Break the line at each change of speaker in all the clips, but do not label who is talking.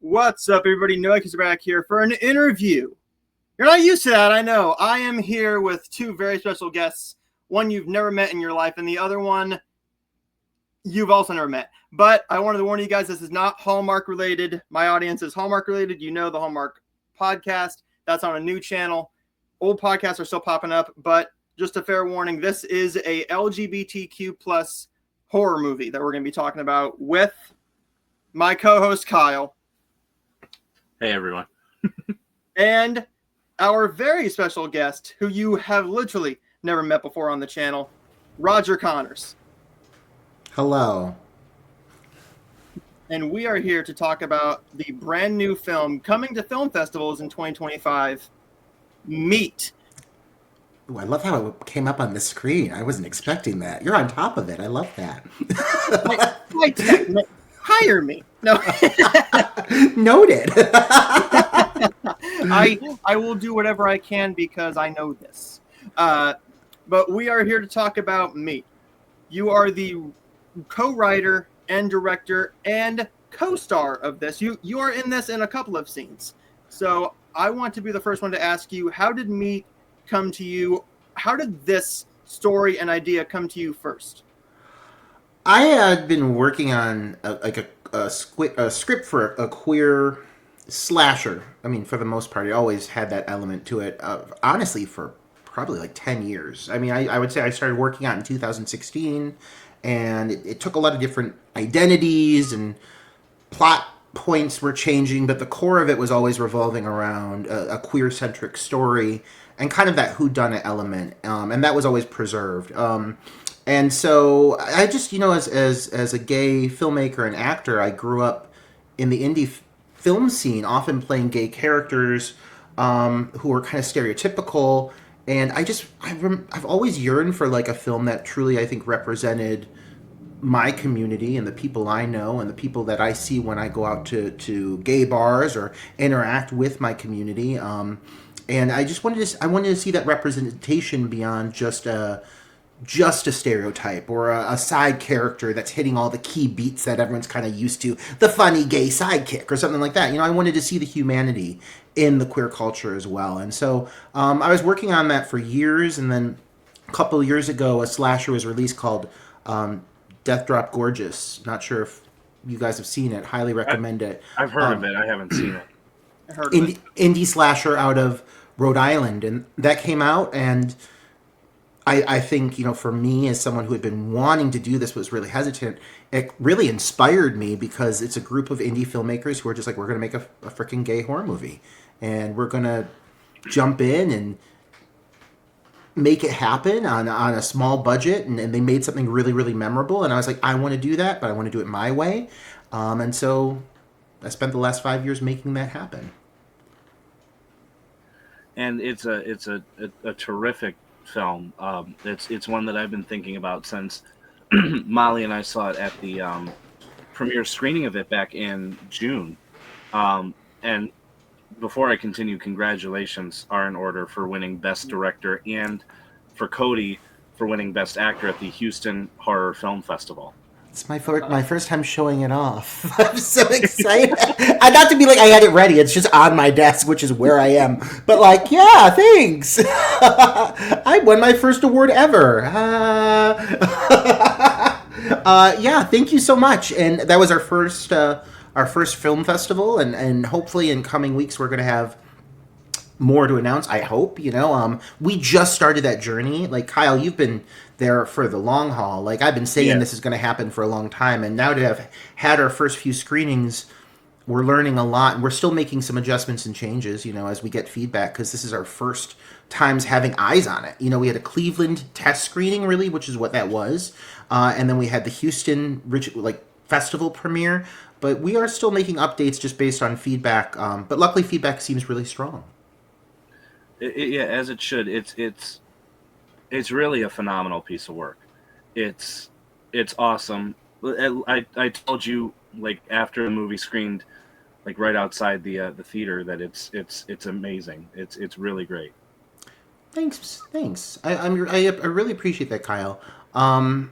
What's up, everybody? Noah is back here for an interview. You're not used to that, I know. I am here with two very special guests. One you've never met in your life, and the other one you've also never met. But I wanted to warn you guys, this is not Hallmark related. My audience is Hallmark related. You know the Hallmark podcast. That's on a new channel. Old podcasts are still popping up, but just a fair warning, this is a LGBTQ plus horror movie that we're going to be talking about with my co-host Kyle.
Hey, everyone.
And our very special guest, who you have literally never met before on the channel, Roger Connors.
Hello.
And we are here to talk about the brand new film coming to film festivals in 2025, Meat.
Ooh, I love how it came up on the screen. I wasn't expecting that. You're on top of it. I love that.
My technique. Hire me. No.
Noted.
I will do whatever I can because I know this. But we are here to talk about Meat. You are the co-writer and director and co-star of this. You are in this in a couple of scenes. So I want to be the first one to ask you, how did Meat come to you? How did this story and idea come to you first?
I had been working on a script for a queer slasher. I mean, for the most part, it always had that element to it. Honestly, for probably like 10 years. I mean, I would say I started working on it in 2016, and it took a lot of different identities and plot points were changing, but the core of it was always revolving around a queer-centric story and kind of that whodunit element, and that was always preserved. And so I just, as a gay filmmaker and actor, I grew up in the indie film scene, often playing gay characters who were kind of stereotypical. And I've always yearned for like a film that truly, I think, represented my community and the people I know and the people that I see when I go out to gay bars or interact with my community. And I wanted to see that representation beyond just a stereotype or a side character that's hitting all the key beats that everyone's kind of used to, the funny gay sidekick or something like that. I wanted to see the humanity in the queer culture as well. And so I was working on that for years, and then a couple of years ago, a slasher was released called Death Drop Gorgeous. Not sure if you guys have seen it. Highly recommend it.
I've heard of it. I haven't seen it.
I heard of it.
Indie slasher out of Rhode Island. And that came out, and I think, for me as someone who had been wanting to do this but was really hesitant, it really inspired me because it's a group of indie filmmakers who are just like, we're going to make a freaking gay horror movie. And we're going to jump in and make it happen on a small budget. And they made something really, really memorable. And I was like, I want to do that, but I want to do it my way. And so I spent the last 5 years making that happen.
And it's a terrific film. It's one that I've been thinking about since Molly and I saw it at the premiere screening of it back in June. And before I continue, congratulations are in order for winning Best Director and for Cody for winning Best Actor at the Houston Horror Film Festival.
It's my first time showing it off. I'm so excited. Not to be like I had it ready. It's just on my desk, which is where I am. But like, yeah, thanks. I won my first award ever. Yeah, thank you so much. And that was our first film festival. And hopefully in coming weeks, we're going to have more to announce, I hope. We just started that journey. Like, Kyle, you've been there for the long haul. Like, I've been saying This is going to happen for a long time, and now to have had our first few screenings, we're learning a lot, and we're still making some adjustments and changes, as we get feedback, because this is our first times having eyes on it. We had a Cleveland test screening, really, which is what that was, and then we had the Houston festival premiere, but we are still making updates just based on feedback, but luckily feedback seems really strong.
Yeah, as it should. It's really a phenomenal piece of work. It's awesome. I told you after the movie screened, right outside the theater, that it's amazing. It's really great.
Thanks. I really appreciate that, Kyle. I've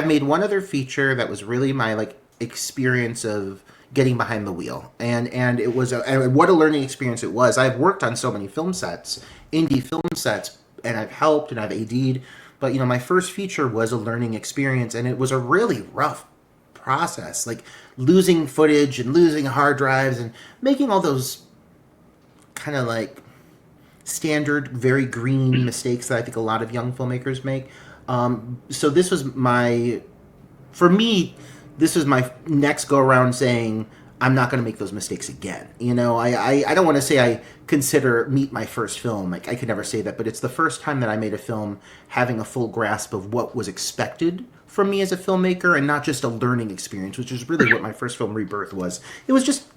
made one other feature that was really my experience of getting behind the wheel, and it was and what a learning experience it was. I've worked on so many film sets, indie film sets, and I've helped and I've AD'd, but my first feature was a learning experience, and it was a really rough process, like losing footage and losing hard drives and making all those kind of like standard, very green mistakes that I think a lot of young filmmakers make. So this was for me, this was my next go around saying, I'm not going to make those mistakes again. I don't want to say I consider Meat my first film. Like, I could never say that, but it's the first time that I made a film having a full grasp of what was expected from me as a filmmaker and not just a learning experience, which is really what my first film, Rebirth, was. It was just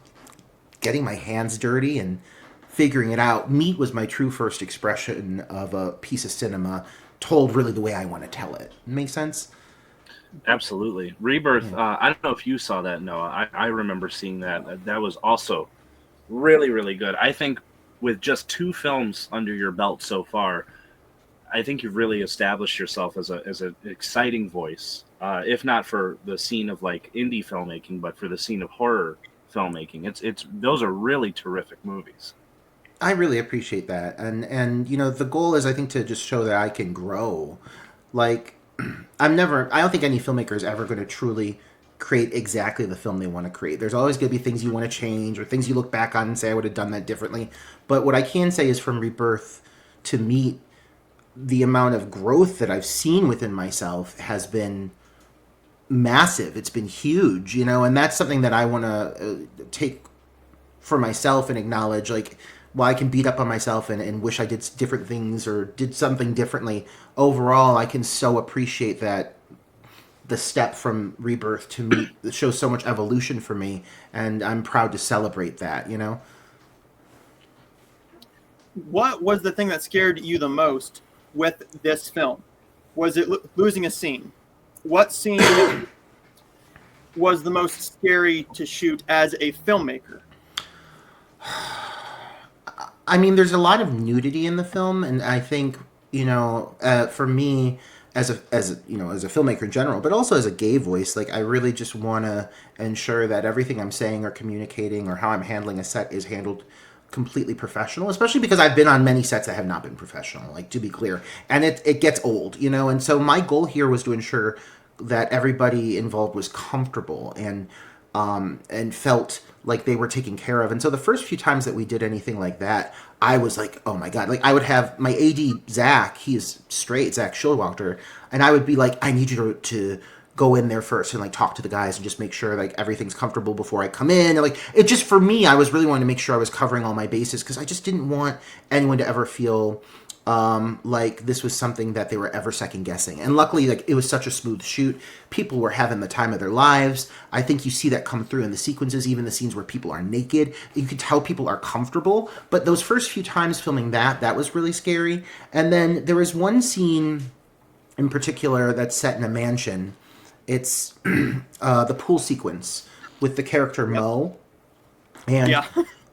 getting my hands dirty and figuring it out. Meat was my true first expression of a piece of cinema told really the way I want to tell it. Make sense?
Absolutely. Rebirth, I don't know if you saw that, Noah. I remember seeing that. That was also really, really good. I think with just 2 films under your belt so far, I think you've really established yourself as an exciting voice, if not for the scene of like indie filmmaking, but for the scene of horror filmmaking. It's those are really terrific movies.
I really appreciate that. And the goal is, I think, to just show that I can grow. Like, I don't think any filmmaker is ever going to truly create exactly the film they want to create. There's always going to be things you want to change or things you look back on and say, I would have done that differently. But what I can say is, from Rebirth to Meat, the amount of growth that I've seen within myself has been massive. It's been huge, and that's something that I want to take for myself and acknowledge. Like, while I can beat up on myself and wish I did different things or did something differently, overall, I can so appreciate that the step from Rebirth to Meat shows so much evolution for me, and I'm proud to celebrate that,
What was the thing that scared you the most with this film? Was it losing a scene? What scene was the most scary to shoot as a filmmaker?
I mean, there's a lot of nudity in the film, and I think for me, as a filmmaker in general, but also as a gay voice, like, I really just want to ensure that everything I'm saying or communicating or how I'm handling a set is handled completely professional, especially because I've been on many sets that have not been professional, like, to be clear, and it gets old, and so my goal here was to ensure that everybody involved was comfortable and felt like they were taken care of. And so the first few times that we did anything like that, I was like, oh my God. Like, I would have my AD, Zach, he is straight, Zach Schillwalter, and I would be like, I need you to go in there first and like talk to the guys and just make sure like everything's comfortable before I come in. And like, it just, for me, I was really wanting to make sure I was covering all my bases, because I just didn't want anyone to ever feel like this was something that they were ever second guessing. And luckily, like, it was such a smooth shoot. People were having the time of their lives. I think you see that come through in the sequences, even the scenes where people are naked. You could tell people are comfortable. But those first few times filming that was really scary. And then there was one scene in particular that's set in a mansion. It's the pool sequence with the character Mo. And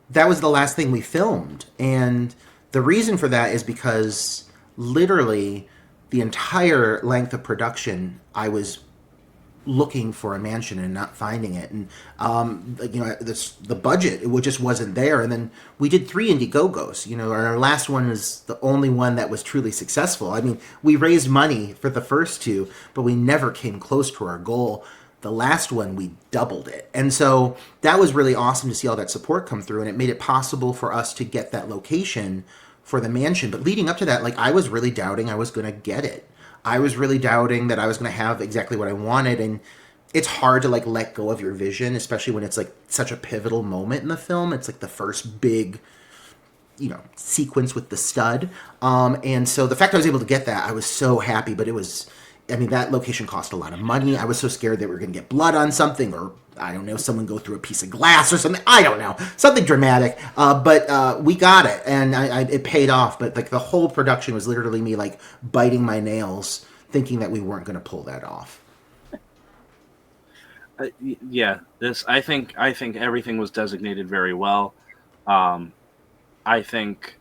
that was the last thing we filmed. And the reason for that is because literally the entire length of production, I was looking for a mansion and not finding it. And, the budget, it just wasn't there. And then we did 3 Indiegogos, our last one was the only one that was truly successful. I mean, we raised money for the first 2, but we never came close to our goal. The last one, we doubled it. And so that was really awesome to see all that support come through, and it made it possible for us to get that location for the mansion. But leading up to that, like, I was really doubting I was going to get it. I was really doubting that I was going to have exactly what I wanted. And it's hard to like let go of your vision, especially when it's like such a pivotal moment in the film. It's like the first big, sequence with the stud. And so the fact I was able to get that, I was so happy. But that location cost a lot of money. I was so scared that we were going to get blood on something, or I don't know, someone go through a piece of glass or something. I don't know, something dramatic. But we got it, and it paid off. But like, the whole production was literally me like biting my nails, thinking that we weren't going to pull that off.
I think everything was designated very well. I think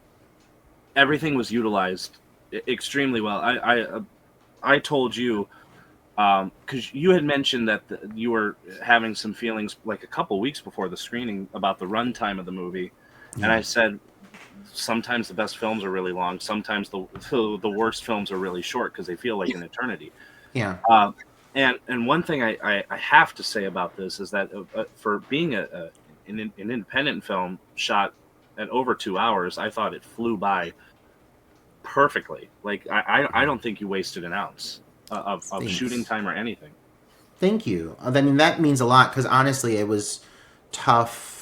everything was utilized extremely well. I told you because you had mentioned that you were having some feelings like a couple weeks before the screening about the runtime of the movie, and I said sometimes the best films are really long, sometimes the worst films are really short because they feel like an eternity.
Yeah.
And one thing I have to say about this is that for being an independent film shot at over 2 hours, I thought it flew by perfectly. Like I don't think you wasted an ounce of shooting time or anything.
Thank you. I mean, that means a lot because honestly, it was tough.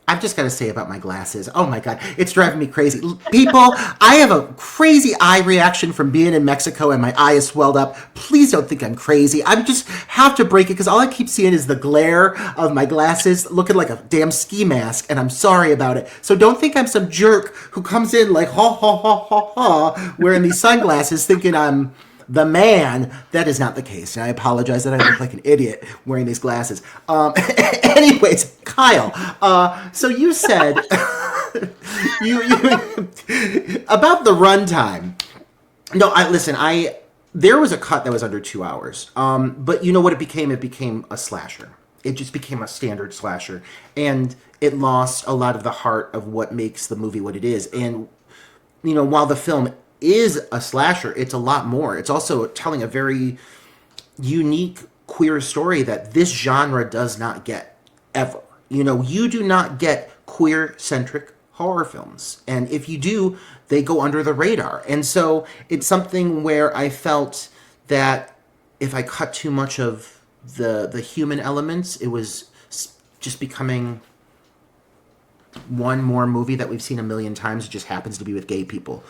I've just got to say about my glasses. Oh my God, it's driving me crazy. People, I have a crazy eye reaction from being in Mexico and my eye is swelled up. Please don't think I'm crazy. I just have to break it because all I keep seeing is the glare of my glasses looking like a damn ski mask, and I'm sorry about it. So don't think I'm some jerk who comes in like ha ha ha ha ha wearing these sunglasses thinking I'm the man. That is not the case, and I apologize that I look like an idiot wearing these glasses. Anyways, Kyle, so you said you about the runtime. No, there was a cut that was under 2 hours, but you know what it became? It became a slasher. It just became a standard slasher, and it lost a lot of the heart of what makes the movie what it is. And you know, while the film is a slasher, it's a lot more. It's also telling a very unique queer story that this genre does not get ever. You know, you do not get queer-centric horror films. And if you do, they go under the radar. And so it's something where I felt that if I cut too much of the human elements, it was just becoming one more movie that we've seen a million times. It just happens to be with gay people.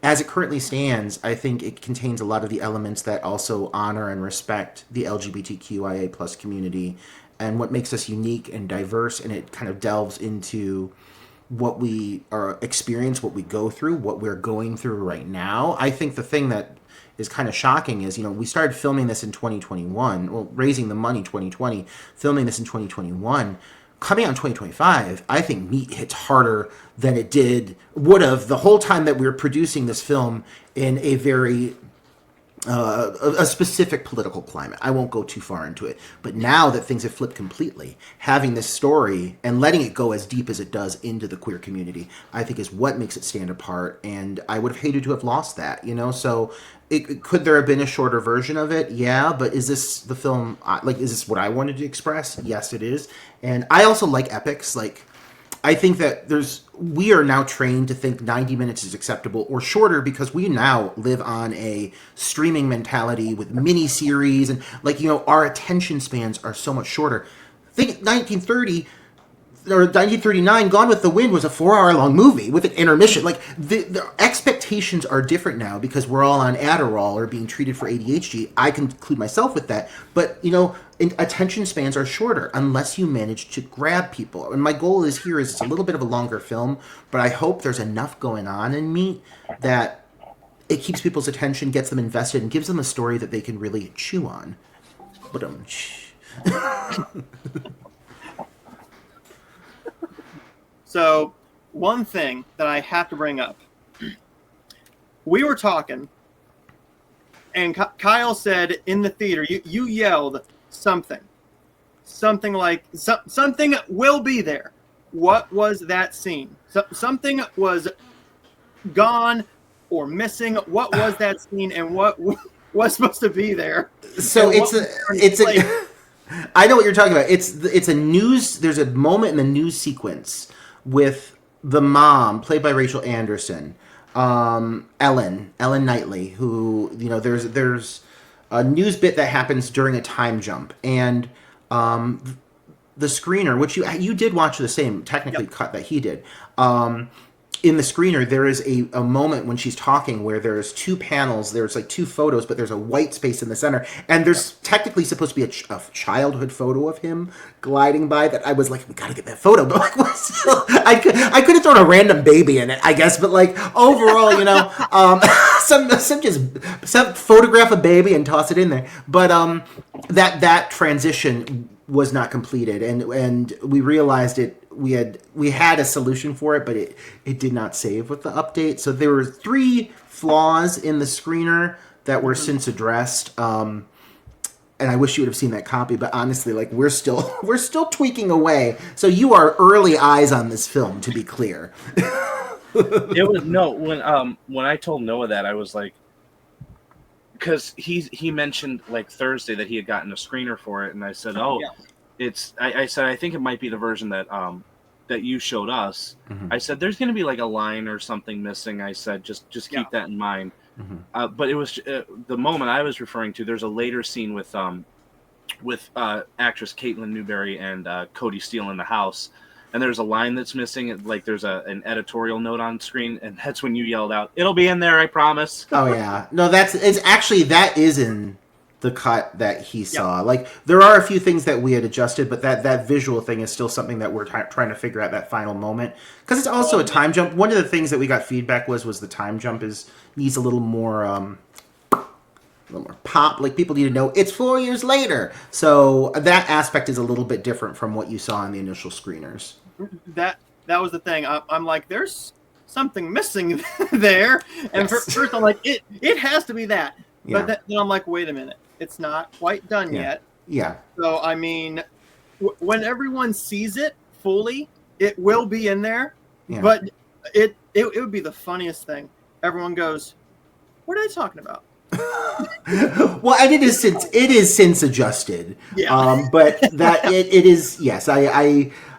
As it currently stands, I think it contains a lot of the elements that also honor and respect the LGBTQIA plus community and what makes us unique and diverse, and it kind of delves into what we experience, what we go through, what we're going through right now. I think the thing that is kind of shocking is, you know, we started filming this in 2021, well, raising the money 2020, filming this in 2021. Coming out in 2025, I think meat hits harder than it would have the whole time that we were producing this film in a very a specific political climate. I won't go too far into it, but now that things have flipped completely, having this story and letting it go as deep as it does into the queer community, I think is what makes it stand apart. And I would have hated to have lost that, you know. So could there have been a shorter version of it? Yeah, but is this the film? Is this what I wanted to express? Yes, it is. And I also like epics. Like, I think that we are now trained to think 90 minutes is acceptable or shorter because we now live on a streaming mentality with mini series and, like, you know, our attention spans are so much shorter. Think 1930 or 1939, Gone with the Wind was a 4-hour-long movie with an intermission. Like, the expectations are different now because we're all on Adderall or being treated for ADHD. I can include myself with that. But, you know, attention spans are shorter unless you manage to grab people. And my goal is it's a little bit of a longer film, but I hope there's enough going on in Meat that it keeps people's attention, gets them invested, and gives them a story that they can really chew on. But
So, one thing that I have to bring up. We were talking, and Kyle said in the theater, you yelled something like, something will be there. What was that scene? Something was gone or missing. What was that scene, and what was supposed to be there?
So I know what you're talking about. It's a news. There's a moment in the news sequence with the mom, played by Rachel Anderson, Ellen Knightley, who, you know, there's a news bit that happens during a time jump, and the screener, which you did watch the same technically cut that he did. In the screener, there is a moment when she's talking where there's two panels, there's like two photos, but there's a white space in the center, and there's technically supposed to be a childhood photo of him gliding by that I was like, we gotta get that photo, but like, I could have thrown a random baby in it, I guess, but like, overall, you know, some photograph a baby and toss it in there, but that transition was not completed, and we realized it. We had a solution for it, but it did not save with the update. So there were 3 flaws in the screener that were since addressed. and I wish you would have seen that copy, but honestly, like we're still we're still tweaking away. So you are early eyes on this film, to be clear.
It was no when I told Noah that, I was like, because he mentioned like Thursday that he had gotten a screener for it, and I said, oh, I said I think it might be the version that that you showed us.
Mhm.
I said there's going to be like a line or something missing. I said just keep that in mind.
Mhm.
But it was the moment I was referring to. There's a later scene with actress Caitlin Newberry and Cody Steele in the house, and there's a line that's missing. Like there's an editorial note on screen, and that's when you yelled out, "It'll be in there, I promise."
Oh yeah, no, that is in the cut that he saw. Like there are a few things that we had adjusted, but that visual thing is still something that we're trying to figure out that final moment, because it's also a time jump. One of the things that we got feedback was the time jump needs a little more pop. Like people need to know it's 4 years later, so that aspect is a little bit different from what you saw in the initial screeners.
That was the thing. I'm like, there's something missing there, and
Yes.
first I'm like, it has to be that.
Yeah.
But then I'm like, wait a minute, it's not quite done yet.
Yeah.
So I mean, when everyone sees it fully, it will be in there.
Yeah.
But it would be the funniest thing. Everyone goes, "What are they talking about?"
Well, and it is since adjusted.
Yeah.
But that it is, yes.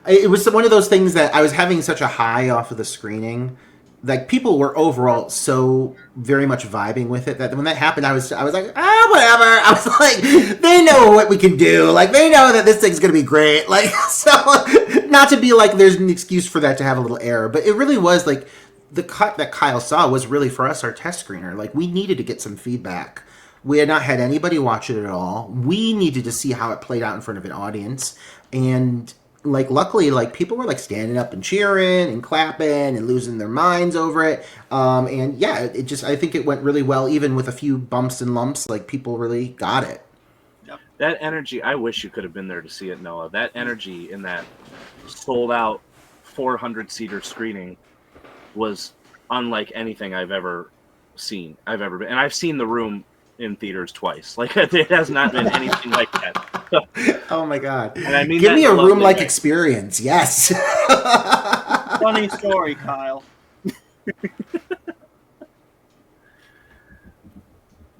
It was one of those things that I was having such a high off of the screening. Like people were overall so very much vibing with it that when that happened, I was like, whatever. I was like, they know what we can do. Like they know that this thing's gonna be great. Like so, not to be like there's an excuse for that to have a little error, but it really was like the cut that Kyle saw was really for us our test screener. Like we needed to get some feedback. We had not had anybody watch it at all. We needed to see how it played out in front of an audience, and like luckily like people were like standing up and cheering and clapping and losing their minds over it, and yeah, it just, I think it went really well, even with a few bumps and lumps. Like people really got it.
That energy, I wish you could have been there to see it, Noah. That energy in that sold out 400-seater screening was unlike anything I've ever seen. And I've seen The Room in theaters twice. Like it has not been anything like that.
Oh my god!
And I mean,
give
that
me
in
a
a lovely
room-like
way.
experience. Yes.
Funny story, Kyle.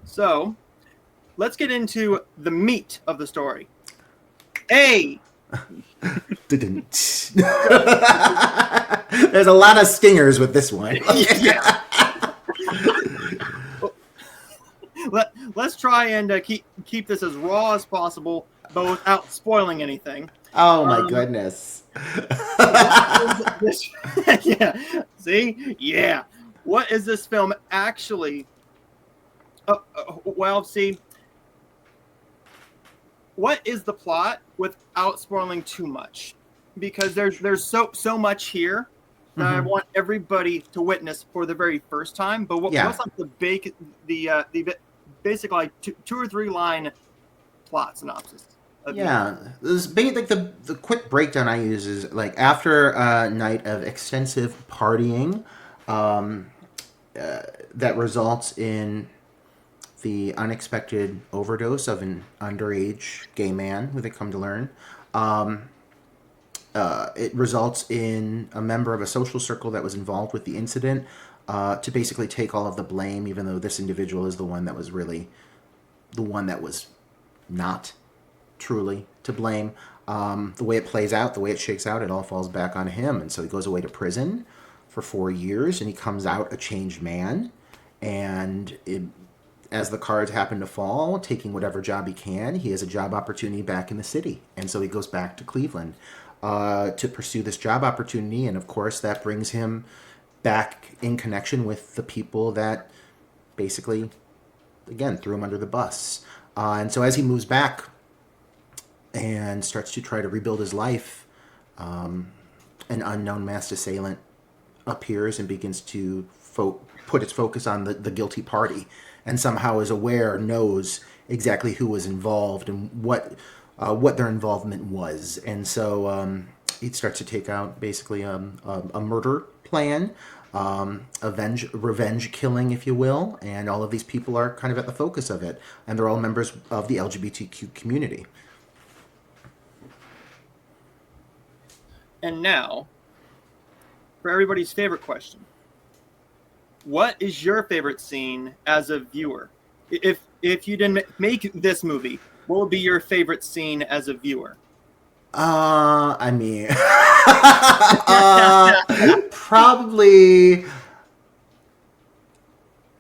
So, let's get into the meat of the story. There's
a lot of stingers with this one.
Yeah. Let's try and keep this as raw as possible, but without spoiling anything.
Oh my goodness.
Yeah. See? Yeah. What is this film actually? Well, see. What is the plot without spoiling too much? Because there's so much here that I want everybody to witness for the very first time. But what's like the basic like two or three line plot synopsis?
Yeah, like the quick breakdown I use is like after a night of extensive partying, that results in the unexpected overdose of an underage gay man, who they come to learn. It results in a member of a social circle that was involved with the incident to basically take all of the blame, even though this individual is the one that was really the one that was not truly to blame. The way it plays out, the way it shakes out, it all falls back on him. And so he goes away to prison for 4 years, and he comes out a changed man. And as the cards happen to fall, taking whatever job he can, he has a job opportunity back in the city. And so he goes back to Cleveland to pursue this job opportunity. And of course, that brings him back in connection with the people that basically, again, threw him under the bus. And so as he moves back and starts to try to rebuild his life, an unknown masked assailant appears and begins to put its focus on the guilty party, and somehow is aware, knows exactly who was involved and what their involvement was. And so it starts to take out basically a murder plan revenge killing, if you will, and all of these people are kind of at the focus of it, and they're all members of the LGBTQ community.
And now, for everybody's favorite question. What is your favorite scene as a viewer? If you didn't make this movie, what would be your favorite scene as a viewer?
I mean, probably.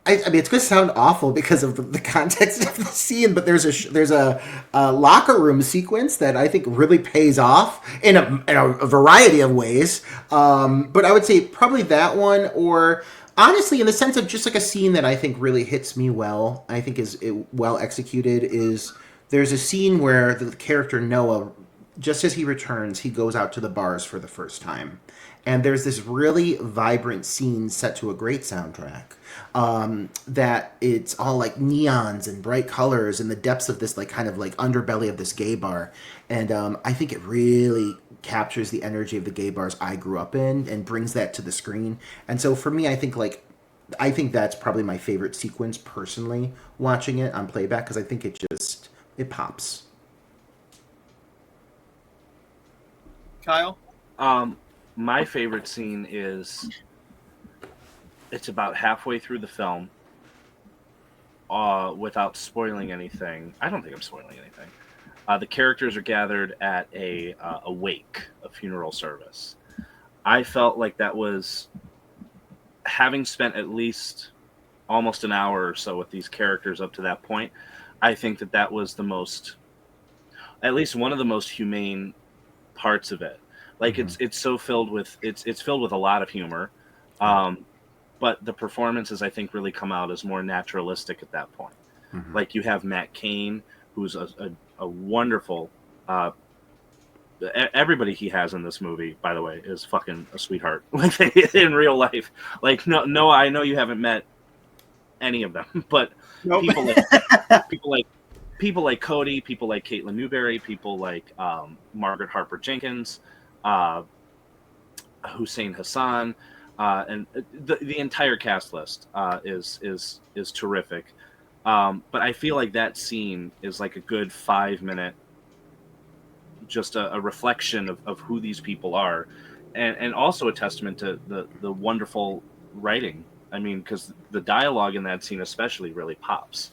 I mean, it's going to sound awful because of the context of the scene, but there's a locker room sequence that I think really pays off in a variety of ways. But I would say probably that one, or honestly, in the sense of just like a scene that I think really hits me well, I think is well executed. Is there's a scene where the character Noah, just as he returns, he goes out to the bars for the first time. And there's this really vibrant scene set to a great soundtrack. That it's all like neons and bright colors in the depths of this like kind of like underbelly of this gay bar. And I think it really captures the energy of the gay bars I grew up in and brings that to the screen. And so for me, I think that's probably my favorite sequence personally, watching it on playback, because I think it pops.
Kyle?
My favorite scene is, it's about halfway through the film, without spoiling anything. I don't think I'm spoiling anything. The characters are gathered at a wake, a funeral service. I felt like that was, having spent at least almost an hour or so with these characters up to that point, I think that was the most, at least one of the most humane parts of it. Like it's so filled with it's filled with a lot of humor, but the performances I think really come out as more naturalistic at that point. Mm-hmm. Like you have Matt Cain, who's a wonderful. Everybody he has in this movie, by the way, is fucking a sweetheart. Like in real life. Like no, I know you haven't met any of them, but nope. people like Cody, people like Caitlin Newberry, people like Margaret Harper Jenkins. Hussein Hassan, and the entire cast list is terrific. But I feel like that scene is like a good 5-minute, just a reflection of who these people are, and also a testament to the wonderful writing. I mean, because the dialogue in that scene especially really pops.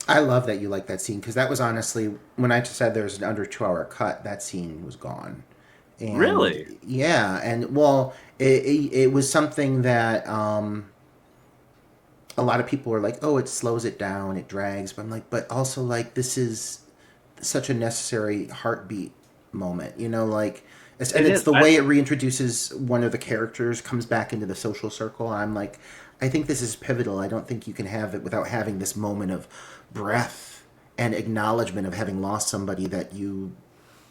I love that you like that scene, because that was honestly, when I said there's an under 2-hour cut, that scene was gone. And,
really?
Yeah, and well, it was something that a lot of people were like, oh, it slows it down, it drags. But I'm like, but also like this is such a necessary heartbeat moment, like, and it's the way it reintroduces one of the characters, comes back into the social circle. And I'm like, I think this is pivotal. I don't think you can have it without having this moment of breath and acknowledgement of having lost somebody that you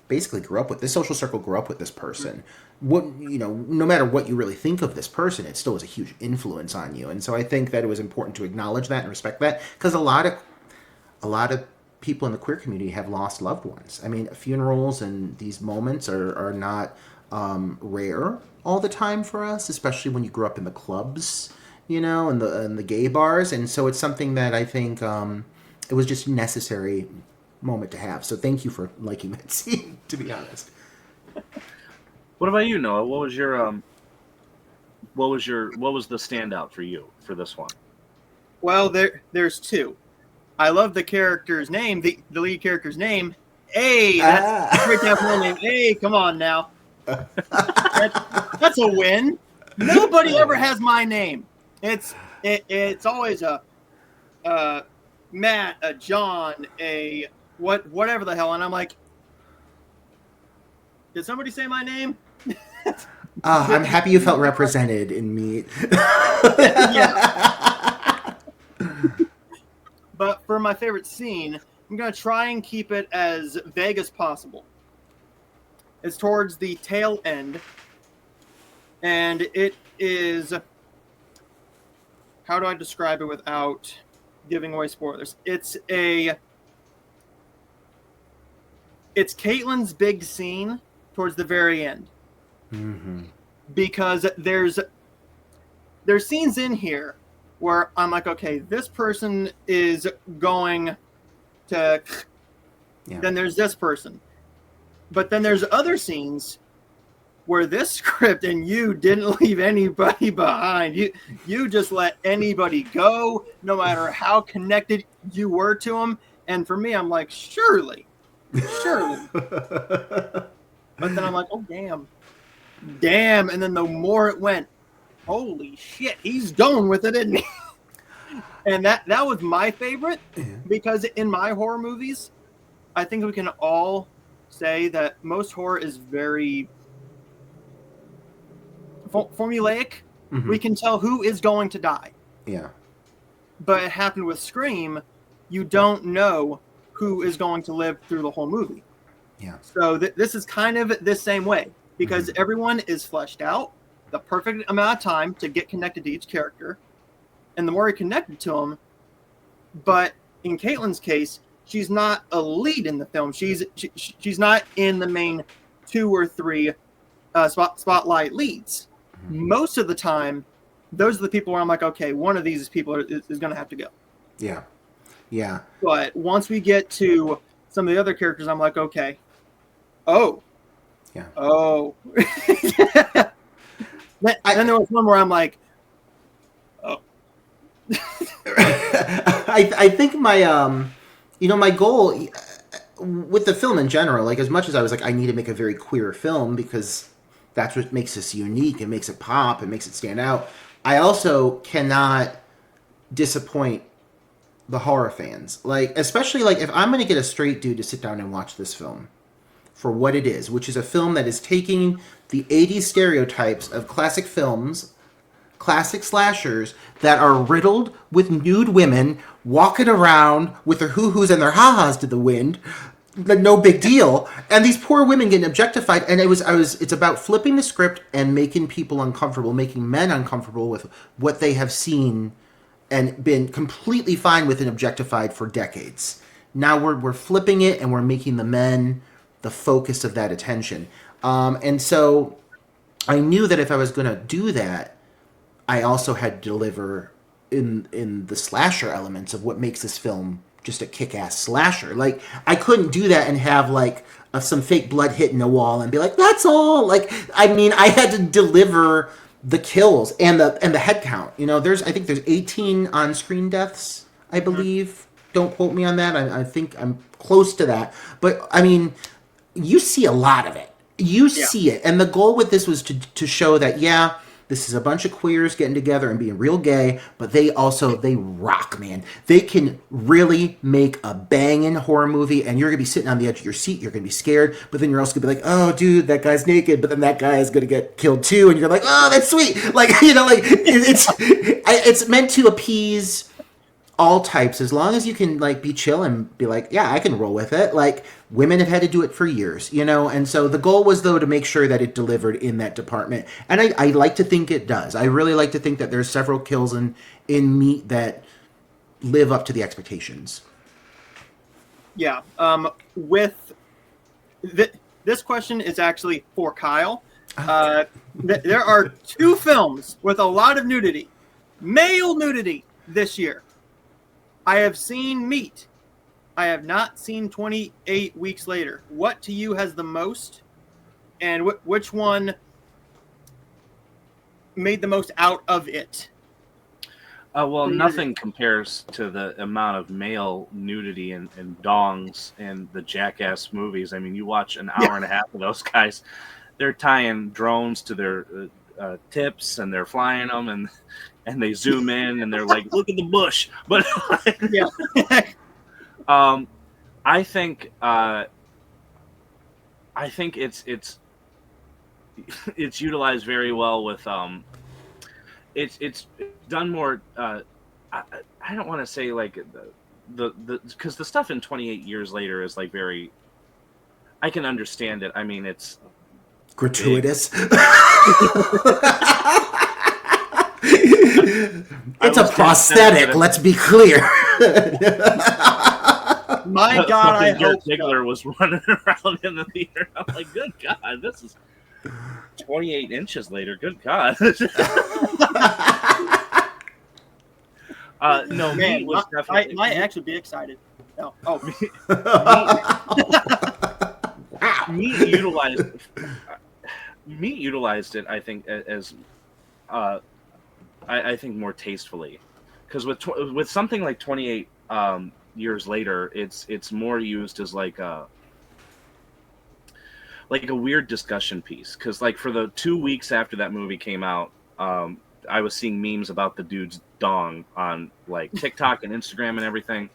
basically grew up with. This social circle grew up with this person. What, no matter what you really think of this person, it still was a huge influence on you. And so I think that it was important to acknowledge that and respect that, because a lot of people in the queer community have lost loved ones. I mean, funerals and these moments are not rare all the time for us, especially when you grew up in the clubs, and the gay bars. And so it's something that I think it was just necessary moment to have. So thank you for liking that scene, to be honest.
What about you, Noah? What was the standout for you for this one?
Well, there's two. I love the character's name, the lead character's name. Hey, that's a great name. Hey, come on now. That's a win. Nobody ever has my name. It's always a Matt, a John, a whatever the hell, and I'm like, did somebody say my name?
I'm happy you felt represented in me.
Yeah. But for my favorite scene, I'm going to try and keep it as vague as possible. It's towards the tail end, and it is, how do I describe it without giving away spoilers? It's Caitlin's big scene towards the very end. Mm-hmm. Because there's there's scenes in here where I'm like, okay, this person is going to.
Yeah.
Then there's this person, but then there's other scenes where this script and you didn't leave anybody behind. You just let anybody go, no matter how connected you were to them. And for me, I'm like, surely. But then I'm like, oh, damn. And then the more it went, holy shit, he's going with it, isn't he? And that was my favorite, because in my horror movies, I think we can all say that most horror is very formulaic.
Mhm.
We can tell who is going to die.
Yeah.
But it happened with Scream. You don't know who is going to live through the whole movie.
Yeah.
So this is kind of the same way, because everyone is fleshed out, the perfect amount of time to get connected to each character. And the more you're connected to them, but in Caitlin's case, she's not a lead in the film. She's not in the main 2 or 3 spotlight leads. Most of the time, those are the people where I'm like, okay, one of these people is going to have to go.
Yeah. Yeah.
But once we get to some of the other characters, I'm like, okay, oh.
Yeah.
Oh. Then there was one where I'm like, oh.
I think my my goal with the film in general, like, as much as I was like, I need to make a very queer film because that's what makes this unique and makes it pop and makes it stand out, I also cannot disappoint the horror fans. Like, especially like if I'm going to get a straight dude to sit down and watch this film for what it is, which is a film that is taking the 80s stereotypes of classic films, classic slashers that are riddled with nude women walking around with their hoo-hoos and their ha-has to the wind, no big deal, and these poor women getting objectified. And it's about flipping the script and making people uncomfortable, making men uncomfortable with what they have seen and been completely fine with and objectified for decades. Now we're flipping it and we're making the men the focus of that attention. And so I knew that if I was going to do that, I also had to deliver in the slasher elements of what makes this film just a kick-ass slasher. Like, I couldn't do that and have like some fake blood hitting a wall and be like, that's all. Like, I mean, I had to deliver the kills and the head count. I think there's 18 on-screen deaths, I believe. Don't quote me on that. I think I'm close to that. But I mean, you see a lot of it. You see it. And the goal with this was to show that, yeah, this is a bunch of queers getting together and being real gay, but they rock, man. They can really make a banging horror movie, and you're going to be sitting on the edge of your seat. You're going to be scared, but then you're also going to be like, oh, dude, that guy's naked, but then that guy is going to get killed too, and you're like, oh, that's sweet. Like, it's meant to appease all types, as long as you can like be chill and be like, yeah, I can roll with it. Like, women have had to do it for years, and so the goal was, though, to make sure that it delivered in that department. And I like to think it does. I really like to think that there's several kills in Meat that live up to the expectations.
Yeah. With this question is actually for Kyle. There are 2 films with a lot of nudity, male nudity, this year. I have seen Meat. I have not seen 28 Weeks Later. What to you has the most, and which one made the most out of it?
Well, nothing compares to the amount of male nudity and dongs in the Jackass movies. I mean, you watch an hour and a half of those guys. They're tying drones to their tips, and they're flying them, and they zoom in, and they're like, look at the bush. But
yeah.
I think it's utilized very well with it's done more. I don't want to say like the because the stuff in 28 Years Later is like very. I can understand it. I mean, it's
gratuitous. It's a prosthetic. Let's be clear.
My God, I hope
Ziegler was running around in the theater. I'm like, good God, this is 28 inches later. Good God. No,
Man,
Meat was
I
definitely
might actually be excited. No. Oh,
Wow.
Meat utilized Meat utilized it. I think as I think more tastefully, because with something like 28 years later, it's more used as like a weird discussion piece. Because like for the 2 weeks after that movie came out, I was seeing memes about the dude's dong on like TikTok and Instagram and everything.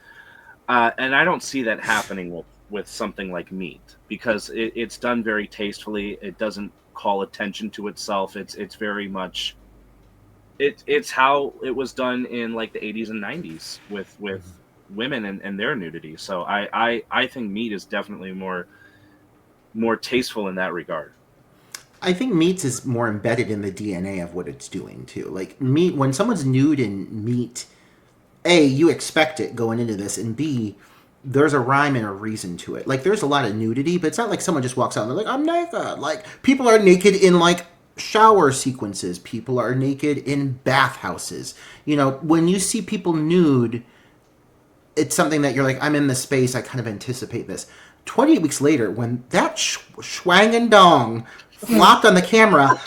And I don't see that happening with something like Meat because it's done very tastefully. It doesn't call attention to itself. It's very much it's how it was done in like the 80s and 90s with women and their nudity. So I think Meat is definitely more tasteful in that regard.
I think Meats is more embedded in the DNA of what it's doing too. Like Meat, when someone's nude in Meat, A, you expect it going into this, and B, there's a rhyme and a reason to it. Like there's a lot of nudity, but it's not like someone just walks out and they're like, I'm naked. Like people are naked in like shower sequences. People are naked in bathhouses. You know, when you see people nude, it's something that you're like, I'm in this space. I kind of anticipate this. 28 weeks later, when that schwang dong flopped on the camera,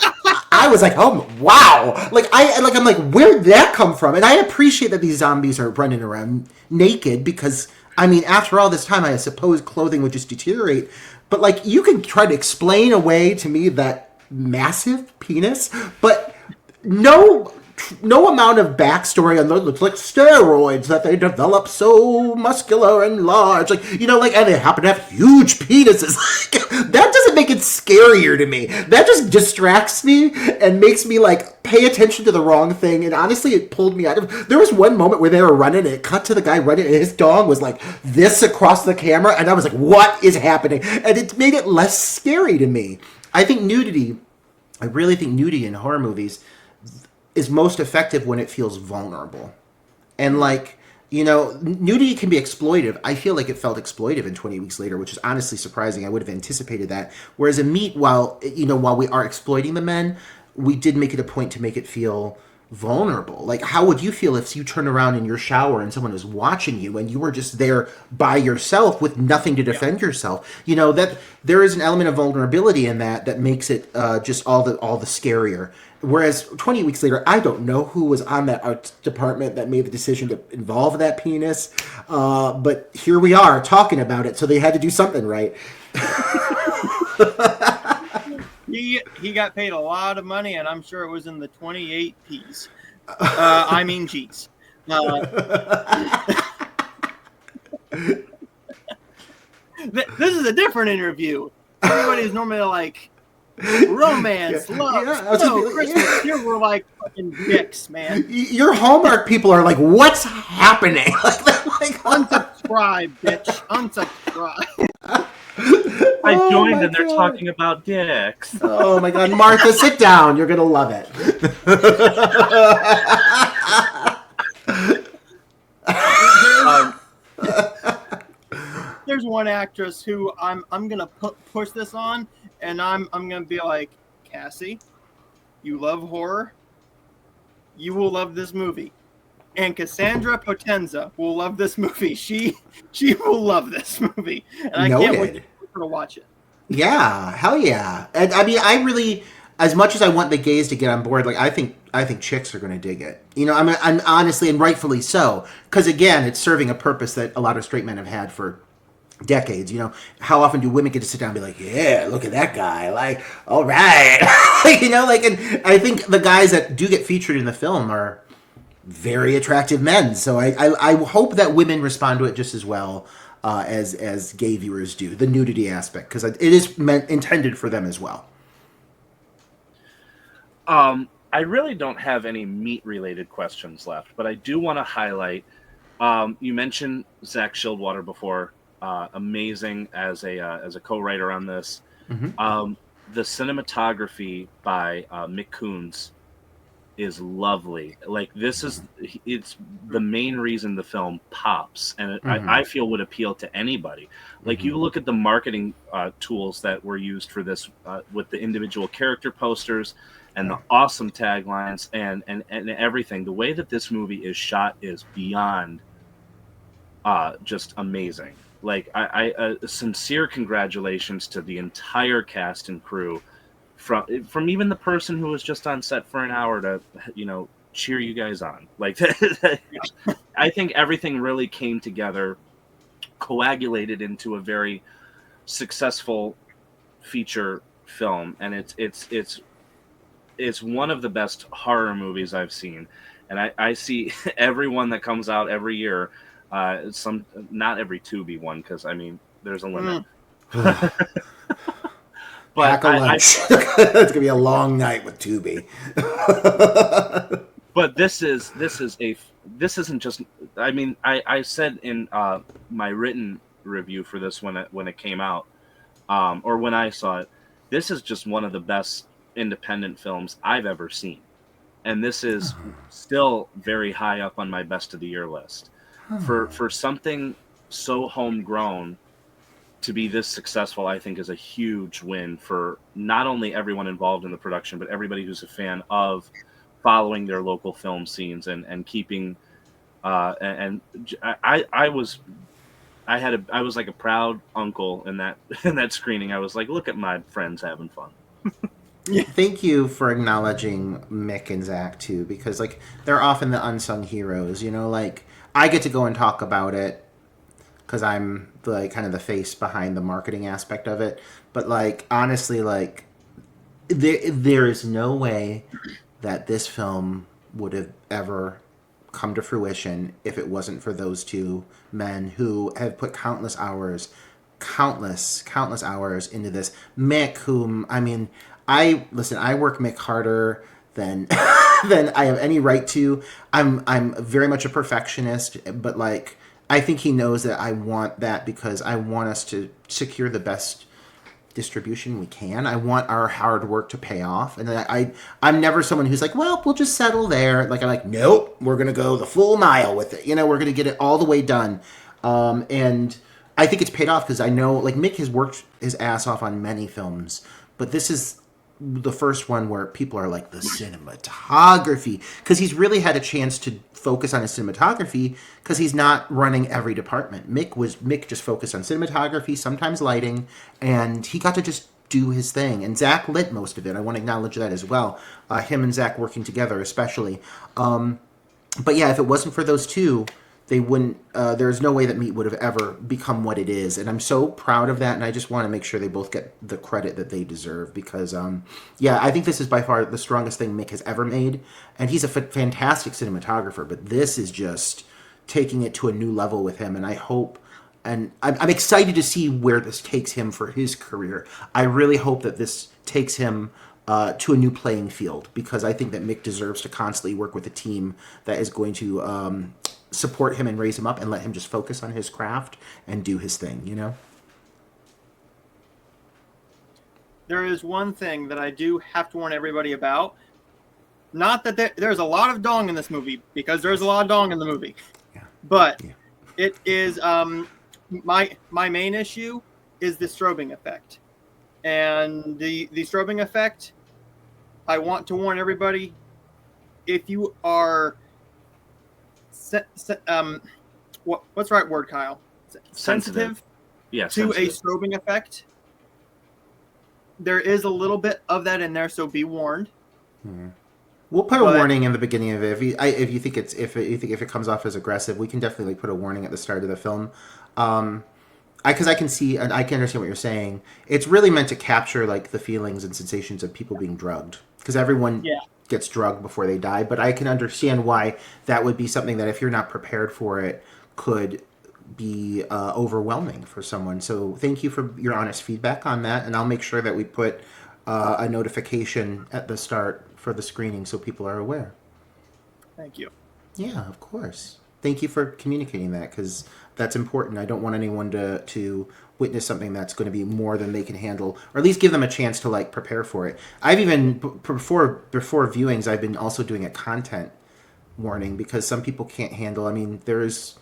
I was like, oh wow! I'm like, where'd that come from? And I appreciate that these zombies are running around naked because, I mean, after all this time, I suppose clothing would just deteriorate. But like, you can try to explain away to me that massive penis, but no amount of backstory on those looks like steroids that they develop so muscular and large, like and they happen to have huge penises. Like, that doesn't make it scarier to me. That just distracts me and makes me like pay attention to the wrong thing. And honestly, it pulled me out of. There was one moment where they were running, and it cut to the guy running, and his dong was like this across the camera, and I was like, "What is happening?" And it made it less scary to me. I really think nudity in horror movies is most effective when it feels vulnerable. And nudity can be exploitive. I feel like it felt exploitive in 20 Weeks Later, which is honestly surprising. I would have anticipated that. Whereas in Meat, while we are exploiting the men, we did make it a point to make it feel vulnerable. Like, how would you feel if you turned around in your shower and someone was watching you and you were just there by yourself with nothing to defend yourself? That there is an element of vulnerability in that makes it just all the scarier. Whereas 20 Weeks Later, I don't know who was on that art department that made the decision to involve that penis, but here we are talking about it, so they had to do something right.
He got paid a lot of money, and I'm sure it was in the 28 P's. I mean G's. This is a different interview. Everybody's normally like romance, love, Christmas. Here we're like fucking dicks, man.
Your Hallmark people are like, what's happening?
Unsubscribe, bitch. Unsubscribe.
I joined and they're talking about dicks.
Oh my god, Martha, sit down. You're gonna love it.
There's one actress who I'm gonna push this on, and I'm gonna be like, Cassie, you love horror. You will love this movie. And Cassandra Potenza will love this movie. She will love this movie, and I can't wait to watch it.
Yeah, hell yeah! And I mean, I really, as much as I want the gays to get on board, like I think chicks are going to dig it. I'm honestly and rightfully so, because again, it's serving a purpose that a lot of straight men have had for decades. How often do women get to sit down and be like, yeah, look at that guy, like, all right. And I think the guys that do get featured in the film are very attractive men, so I hope that women respond to it just as well as gay viewers do, the nudity aspect, because it is intended for them as well.
I really don't have any meat-related questions left, but I do want to highlight, you mentioned Zach Schildwater before, amazing as a co-writer on this.
Mm-hmm.
The cinematography by Mick Koons is lovely. Like this is it's the main reason the film pops, and I feel would appeal to anybody. Like you look at the marketing tools that were used for this with the individual character posters and the awesome taglines and everything. The way that this movie is shot is beyond just amazing. Like I sincere congratulations to the entire cast and crew, from even the person who was just on set for an hour to cheer you guys on. Like I think everything really came together, coagulated into a very successful feature film, and it's one of the best horror movies I've seen. And I see everyone that comes out every year. Some not every Tubi one, because I mean there's a limit.
But it's gonna be a long night with Tubi.
But this isn't just. I mean, I said in my written review for this when it came out, or when I saw it, this is just one of the best independent films I've ever seen, and this is still very high up on my best of the year list. For something so homegrown to be this successful, I think is a huge win for not only everyone involved in the production, but everybody who's a fan of following their local film scenes and keeping. I was like a proud uncle in that screening. I was like, look at my friends having fun.
Thank you for acknowledging Mick and Zach too, because like they're often the unsung heroes. Like I get to go and talk about it because I'm kind of the face behind the marketing aspect of it. But like honestly, like there is no way that this film would have ever come to fruition if it wasn't for those two men who have put countless hours into this. Mick, whom I mean, I work Mick harder than than I have any right to. I'm very much a perfectionist, but like I think he knows that I want that because I want us to secure the best distribution we can. I want our hard work to pay off, and I'm never someone who's like, well, we'll just settle there. Like I'm like, nope, we're gonna go the full mile with it. We're gonna get it all the way done, and I think it's paid off because I know like Mick has worked his ass off on many films, but this is the first one where people are like the cinematography, because he's really had a chance to focus on his cinematography because he's not running every department. Mick just focused on cinematography, sometimes lighting, and he got to just do his thing. And Zach lit most of it. I want to acknowledge that as well. Him and Zach working together, especially. But yeah, if it wasn't for those two, they wouldn't. There's no way that Meat would have ever become what it is, and I'm so proud of that. And I just want to make sure they both get the credit that they deserve because, I think this is by far the strongest thing Mick has ever made, and he's a fantastic cinematographer. But this is just taking it to a new level with him, and I hope. And I'm excited to see where this takes him for his career. I really hope that this takes him to a new playing field because I think that Mick deserves to constantly work with a team that is going to support him and raise him up and let him just focus on his craft and do his thing,
There is one thing that I do have to warn everybody about. Not that there's a lot of dong in this movie, because there's a lot of dong in the movie.
Yeah.
But it is my main issue is the strobing effect. And the strobing effect, I want to warn everybody, if you are what's the right word, Kyle? Sensitive to a strobing effect. There is a little bit of that in there, so be warned.
Mm-hmm. We'll put a warning in the beginning of it. If you think if it comes off as aggressive, we can definitely put a warning at the start of the film. Because I can see and I can understand what you're saying. It's really meant to capture like the feelings and sensations of people being drugged, because everyone gets drugged before they die. But I can understand why that would be something that if you're not prepared for it could be overwhelming for someone. So thank you for your honest feedback on that, and I'll make sure that we put a notification at the start for the screening so people are aware.
Thank you.
Yeah, of course. Thank you for communicating that, because That's important. I don't want anyone to witness something that's going to be more than they can handle, or at least give them a chance to like prepare for it. I've even before viewings, I've been also doing a content warning because some people can't handle. I mean, there's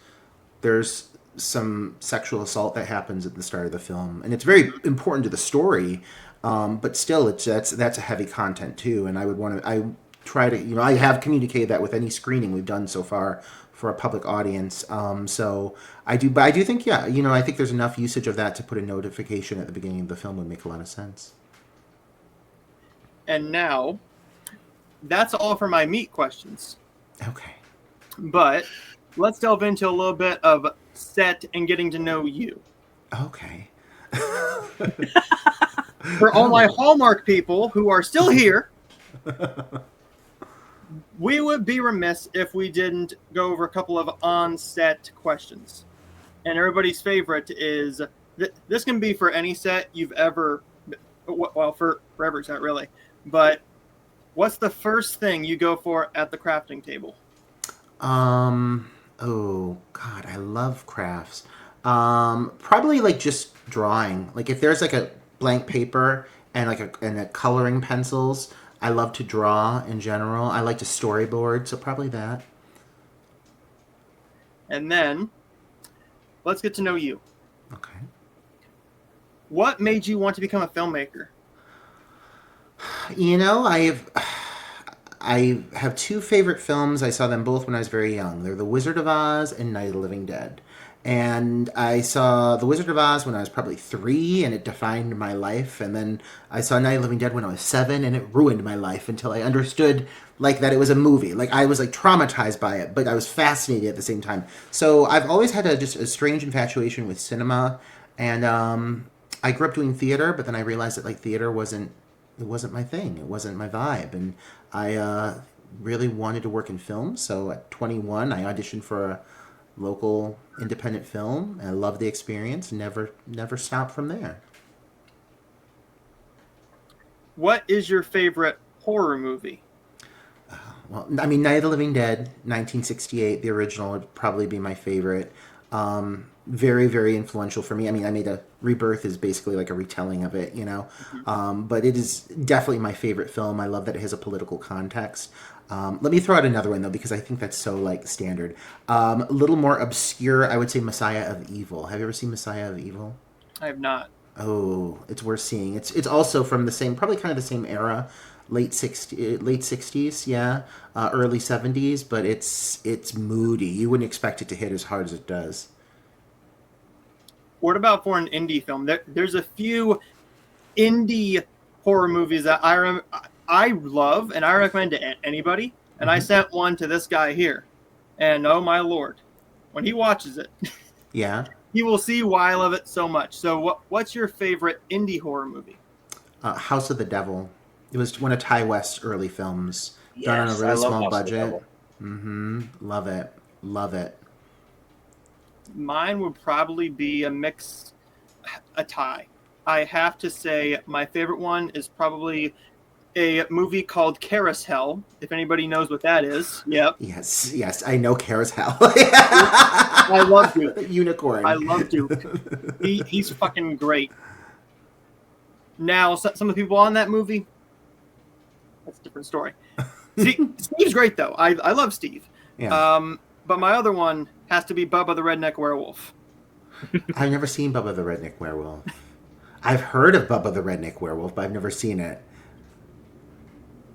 some sexual assault that happens at the start of the film, and it's very important to the story. But still, that's a heavy content too, and I try to, I have communicated that with any screening we've done so far for a public audience. So I do think, yeah, I think there's enough usage of that to put a notification at the beginning of the film would make a lot of sense.
And now, that's all for my meat questions.
Okay.
But let's delve into a little bit of set and getting to know you.
Okay.
For all my Hallmark people who are still here, we would be remiss if we didn't go over a couple of on-set questions. And everybody's favorite is, this can be for any set you've ever, well, for forever set really, but what's the first thing you go for at the crafting table?
Oh God, I love crafts. Probably like just drawing. Like if there's like a blank paper and and a coloring pencils, I love to draw in general. I like to storyboard, so probably that.
And then, let's get to know you.
Okay.
What made you want to become a filmmaker?
I have two favorite films. I saw them both when I was very young. They're The Wizard of Oz and Night of the Living Dead. And I saw The Wizard of Oz when I was probably 3, and it defined my life. And then I saw Night of the Living Dead when I was 7, and it ruined my life until I understood, like, that it was a movie. Like, I was, like, traumatized by it, but I was fascinated at the same time. So I've always had just a strange infatuation with cinema. And I grew up doing theater, but then I realized that, like, theater wasn't my thing. It wasn't my vibe. And I really wanted to work in film. So at 21, I auditioned for a local independent film. I loved the experience. Never stopped from there.
What is your favorite horror movie?
Well, I mean, Night of the Living Dead, 1968, the original would probably be my favorite. Very, very influential for me. I mean, I made a Rebirth is basically like a retelling of it, but it is definitely my favorite film. I love that it has a political context. Let me throw out another one, though, because I think that's so, like, standard. A little more obscure, I would say Messiah of Evil. Have you ever seen Messiah of Evil?
I have not.
Oh, it's worth seeing. It's also from the same, probably kind of the same era, late 60s, yeah, early 70s, but it's moody. You wouldn't expect it to hit as hard as it does.
What about for an indie film? There's a few indie horror movies that I love, and I recommend to anybody. And I sent one to this guy here, and oh my lord, when he watches it,
yeah,
he will see why I love it so much. So, what's your favorite indie horror movie?
House of the Devil. It was one of Ty West's early films, done on a
Yes, I
really
love
small
House of the
budget.
Devil.
Mm-hmm. Love it.
Mine would probably be a tie. I have to say my favorite one is probably a movie called Carousel, if anybody knows what that is. Yep.
Yes, I know Carousel.
I love Duke.
Unicorn.
I love Duke. He's fucking great. Now, some of the people on that movie, that's a different story. Steve's great, though. I love Steve.
Yeah.
But my other one has to be Bubba the Redneck Werewolf.
I've never seen Bubba the Redneck Werewolf. I've heard of Bubba the Redneck Werewolf, but I've never seen it.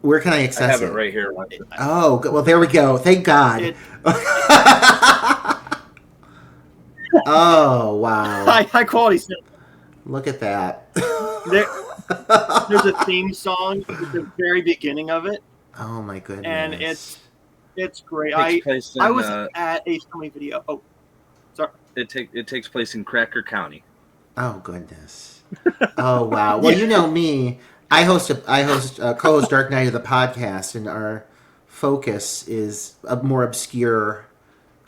Where can I access
I have it right here.
Oh, well, there we go. Thank God. Oh, wow.
High quality stuff.
Look at that.
There's a theme song at the very beginning of it.
Oh, my goodness.
And it's great.
I
was at a filming video. Oh, sorry.
It takes place in Cracker County.
Oh, goodness. Oh, wow. Well, you know me. I co-host Dark Knight of the podcast, and our focus is more obscure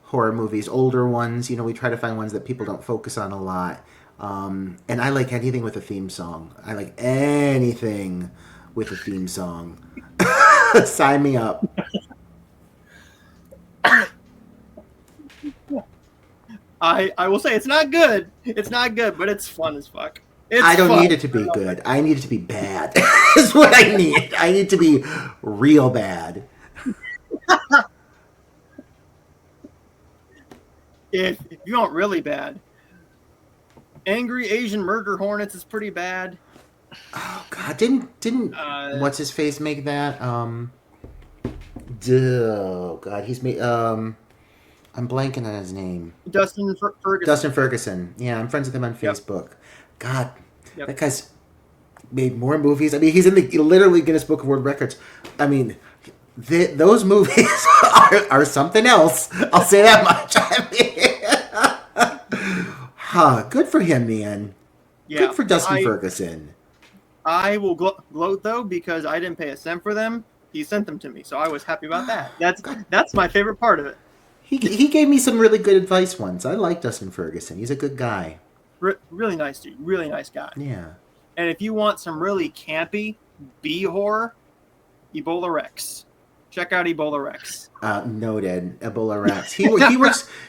horror movies, older ones. We try to find ones that people don't focus on a lot. And I like anything with a theme song. I like anything with a theme song. Sign me up.
I will say it's not good. It's not good, but it's fun as fuck.
I don't
fun.
need it to be good. I need it to be bad. Is what I need. I need to be real bad.
If you want really bad, Angry Asian Murder Hornets is pretty bad.
Oh God! Didn't what's his face make that? Oh God, he's made. I'm blanking on his name.
Dustin Ferguson.
Dustin Ferguson. Yeah, I'm friends with him on Facebook. God, that guy's made more movies. I mean, he's in the literally Guinness Book of World Records. I mean, those movies are something else. I'll say that much. I mean, good for him, man.
Yeah,
good for Dustin Ferguson.
I will gloat though because I didn't pay a cent for them. He sent them to me, so I was happy about that. That's my favorite part of it.
He gave me some really good advice once. I like Dustin Ferguson. He's a good guy.
Really nice dude. Really nice guy.
Yeah.
And if you want some really campy B horror, Ebola Rex. Check out Ebola Rex.
Noted. Ebola Rex.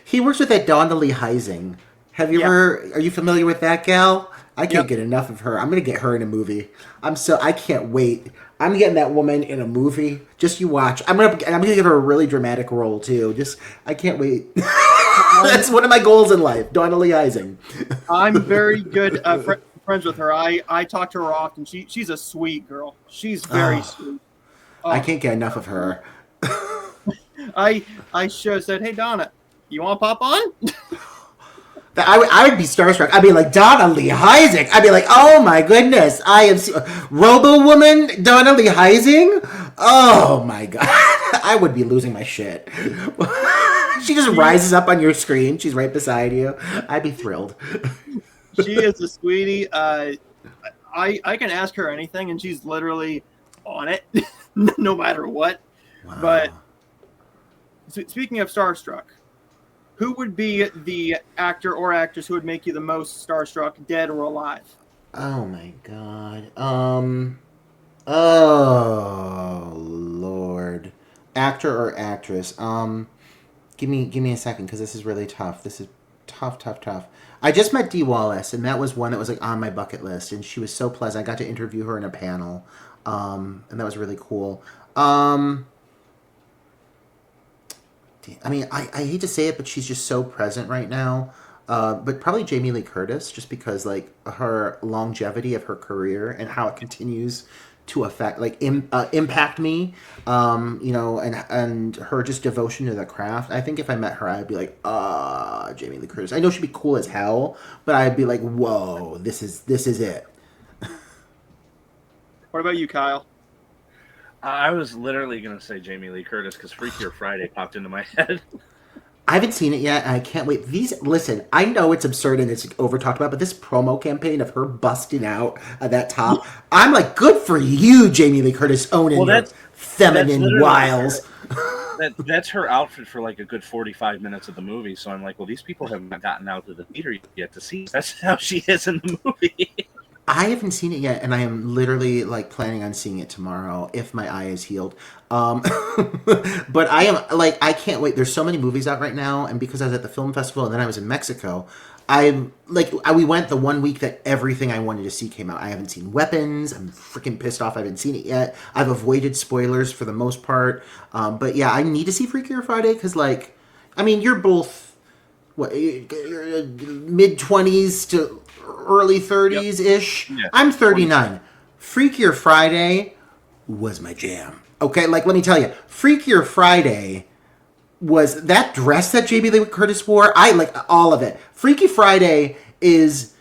He works with that Donna Lee Heising. Are you familiar with that gal? I can't get enough of her. I'm gonna get her in a movie. I can't wait. I'm getting that woman in a movie. Just you watch. I'm gonna give her a really dramatic role too. I can't wait. That's one of my goals in life. Donna Lee Heising.
I'm very good friends with her. I talk to her often. She's a sweet girl. She's very sweet.
I can't get enough of her.
I said, hey Donna, you want to pop on?
I would be starstruck. I'd be like, Donna Lee Heising. I'd be like, oh my goodness. I am Robo-Woman Donna Lee Heising? Oh my God. I would be losing my shit. She just rises up on your screen. She's right beside you. I'd be thrilled.
She is a sweetie. I can ask her anything, and she's literally on it, no matter what. Wow. But speaking of starstruck, who would be the actor or actress who would make you the most starstruck, dead or alive?
Oh my God. Oh Lord. Actor or actress. Give me a second because this is really tough. This is tough. I just met Dee Wallace, and that was one that was like on my bucket list, and she was so pleasant. I got to interview her in a panel, and that was really cool. I mean, I hate to say it, but she's just so present right now. But probably Jamie Lee Curtis, just because like her longevity of her career and how it continues to affect, like, impact me, and her just devotion to the craft. I think if I met her, I'd be like, Jamie Lee Curtis. I know she'd be cool as hell, but I'd be like, whoa, this is it.
What about you, Kyle?
I was literally going to say Jamie Lee Curtis because Freakier Friday popped into my head.
I haven't seen it yet, and I can't wait. Listen, I know it's absurd and it's over talked about, but this promo campaign of her busting out at that top, I'm like, good for you, Jamie Lee Curtis, owning your feminine wiles.
That's her outfit for like a good 45 minutes of the movie. So I'm like, well, these people haven't gotten out to the theater yet to see. That's how she is in the movie.
I haven't seen it yet, and I am literally like planning on seeing it tomorrow if my eye is healed. But I am like, I can't wait. There's so many movies out right now, and because I was at the film festival and then I was in Mexico, we went the 1 week that everything I wanted to see came out. I haven't seen Weapons. I'm freaking pissed off. I haven't seen it yet. I've avoided spoilers for the most part. But yeah, I need to see Freakier Friday because, like, I mean, you're both mid-20s to early 30s ish. Yep. Yeah. I'm 39. Freakier Friday was my jam. Okay, like, let me tell you, Freakier Friday was that dress that Jamie Lee Curtis wore. I like all of it. Freaky Friday is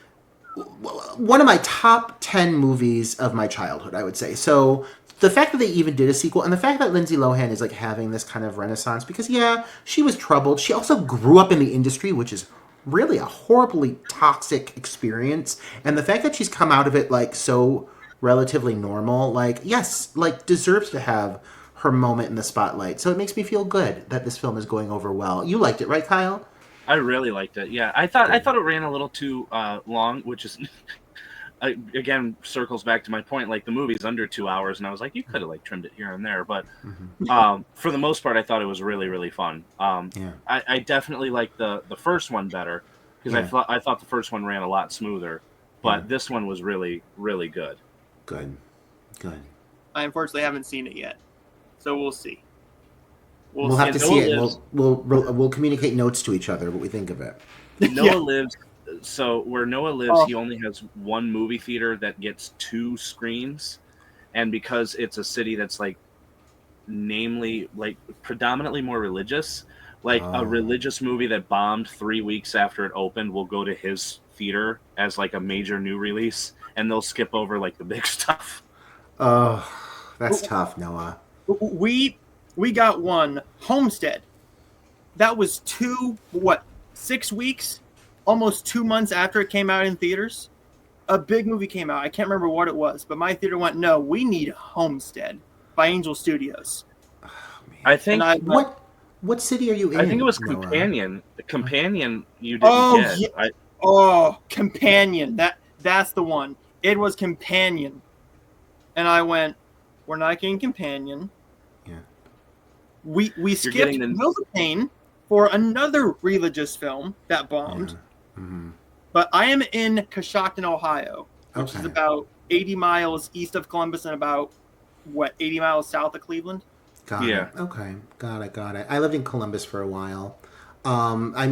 one of my top 10 movies of my childhood, I would say. So the fact that they even did a sequel, and the fact that Lindsay Lohan is like having this kind of renaissance, because yeah, she was troubled. She also grew up in the industry, which is really a horribly toxic experience. And the fact that she's come out of it like so relatively normal, like, yes, like, deserves to have her moment in the spotlight. So it makes me feel good that this film is going over well. You liked it, right, Kyle?
I really liked it. Yeah, I thought it ran a little too long, which is again, circles back to my point. Like the movie's under 2 hours, and I was like, you could have like trimmed it here and there, but for the most part, I thought it was really, really fun. I definitely like the first one better because I thought the first one ran a lot smoother, but this one was really, really good.
Good.
I unfortunately haven't seen it yet, so we'll see.
We'll have to see it. We'll communicate notes to each other what we think of it.
Noah lives. So where Noah lives, he only has one movie theater that gets 2 screens, and because it's a city that's like, namely like predominantly more religious, like a religious movie that bombed 3 weeks after it opened will go to his theater as like a major new release, and they'll skip over like the big stuff.
Oh, that's tough, Noah.
We got one, Homestead. That was 6 weeks? Almost 2 months after it came out in theaters. A big movie came out. I can't remember what it was, but my theater went, no, we need Homestead by Angel Studios.
Oh,
I think...
What city are you in?
I think it was
Noah?
Companion. Companion you didn't get.
Yeah. Companion. That's the one. It was Companion. And I went, we're not getting Companion.
Yeah.
We skipped Novocaine for another religious film that bombed.
Yeah. Mm-hmm.
But I am in Coshocton, Ohio, which is about 80 miles east of Columbus and about 80 miles south of Cleveland.
Got it. Okay. Got it. I lived in Columbus for a while. I've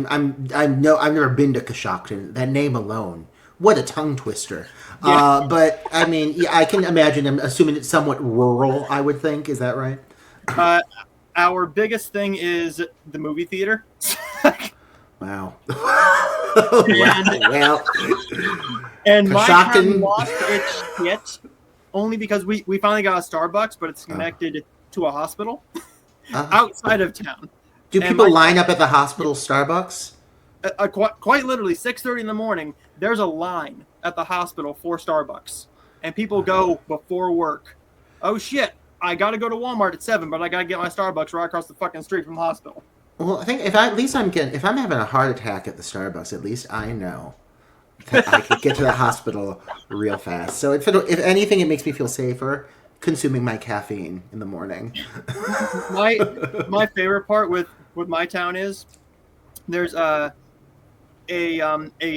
never been to Coshocton. That name alone, what a tongue twister. Yeah. But I mean, I can imagine. I'm assuming it's somewhat rural. I would think. Is that right?
Our biggest thing is the movie theater.
Wow.
And my town lost its shit only because we finally got a Starbucks, but it's connected to a hospital outside of town.
Do people line up at the hospital Starbucks?
Quite literally, 6:30 in the morning, there's a line at the hospital for Starbucks. And people go before work. Oh, shit. I got to go to Walmart at 7, but I got to get my Starbucks right across the fucking street from the hospital.
Well, I think if I'm having a heart attack at the Starbucks, at least I know that I could get to the hospital real fast. So if anything, it makes me feel safer consuming my caffeine in the morning.
My favorite part with my town is there's a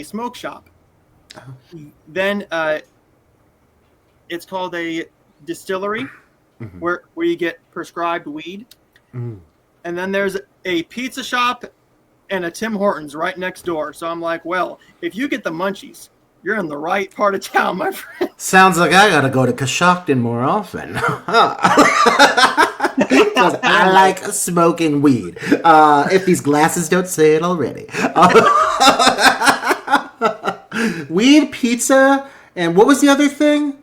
smoke shop. Then it's called a distillery. Mm-hmm. where you get prescribed weed. Mm. And then there's a pizza shop and a Tim Hortons right next door. So I'm like, well, if you get the munchies, you're in the right part of town, my friend.
Sounds like I gotta go to Coshocton more often. I like smoking weed. If these glasses don't say it already. Weed, pizza, and what was the other thing?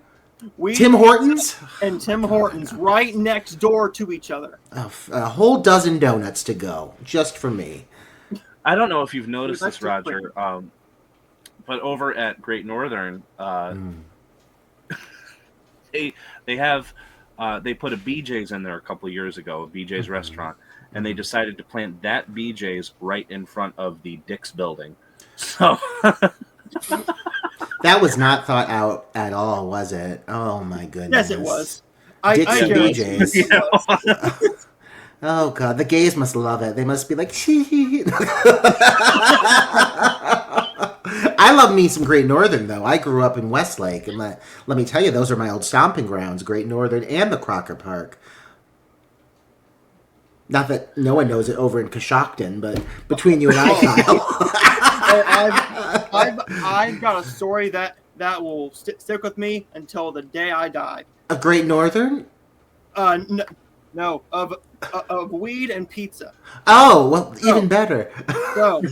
Tim Hortons?
And Tim Hortons right next door to each other.
A whole dozen donuts to go, just for me.
I don't know if you've noticed this, Roger, but over at Great Northern, they have they put a BJ's in there a couple of years ago, a BJ's restaurant, and they decided to plant that BJ's right in front of the Dick's building. So...
That was not thought out at all, was it? Oh my goodness!
Yes, it was.
Dick's and BJ's. Oh god, the gays must love it. They must be like, I love me some Great Northern though. I grew up in Westlake, and let me tell you, those are my old stomping grounds, Great Northern and the Crocker Park. Not that no one knows it over in Coshocton, but between you and I, Kyle.
I've got a story that will stick with me until the day I die.
Of Great Northern?
No, of weed and pizza.
Oh, well, even better.
So,